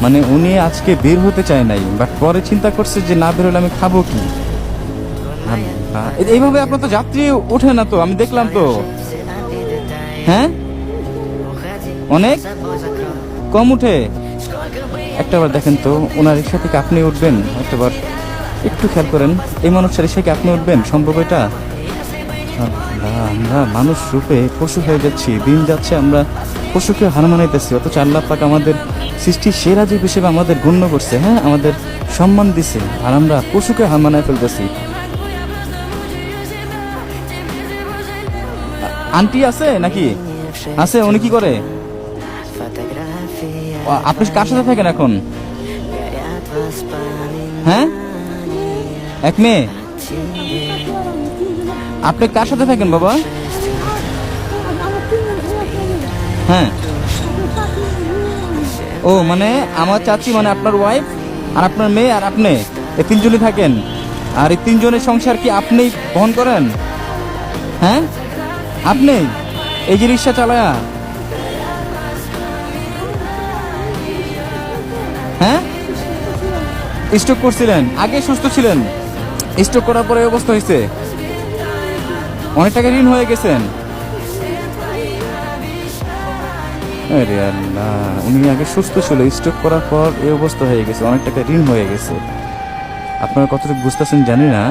মানে উনি আজকে বের হতে চায় নাই, বাট পরে চিন্তা করছে যে না বের হলে আমি খাবো কি। এইভাবে আপনার তো যাত্রী ওঠে না তো, আমি দেখলাম তো। হ্যাঁ, অনেক কম উঠে। একটাবার দেখেন তো, ওনার রিক্সা থেকে আপনি উঠবেন একটাবার, একটু খেয়াল করেন। এই মানুষের রিক্সা থেকে আপনি উঠবেন সম্ভব এটা? আমরা মানুষ রূপে পশু হয়ে যাচ্ছি, দিন যাচ্ছে আমরা পশুকে হার মানাইতেছি, অথচ আল্লাহ পাক আমাদের সৃষ্টির সেরা জীব হিসেবে আমাদের গণ্য করছে, হ্যাঁ আমাদের সম্মান দিছে, আর আমরা পশুকে হার মানায় ফেলতেছি। আন্টি আছে নাকি? আছে, উনি কি করে? আপনি কার সাথে থাকেন এখন? হ্যাঁ, এক মেয়ে। আপনি কার সাথে থাকেন বাবা? হ্যাঁ, ও মানে আমার চাচি, মানে আপনার ওয়াইফ আর আপনার মেয়ে আর আপনি, এই তিনজনই থাকেন। আর এই তিনজনের সংসার কি আপনি বহন করেন? হ্যাঁ, আপনি এই যে রিক্সা চালায়া, হ্যাঁ স্ট্রোক করছিলেন, আগে সুস্থ ছিলেন, স্ট্রোক করার পরে এই অবস্থা হয়েছে, অনেক টাকা ঋণ হয়ে গেছেন। আরে আল্লাহ, উনি আগে সুস্থ ছিল, স্ট্রোক করার পর এই অবস্থা হয়ে গেছে, অনেক টাকা ঋণ হয়ে গেছে। আপনারা কতটুকু বুঝতেছেন জানি না।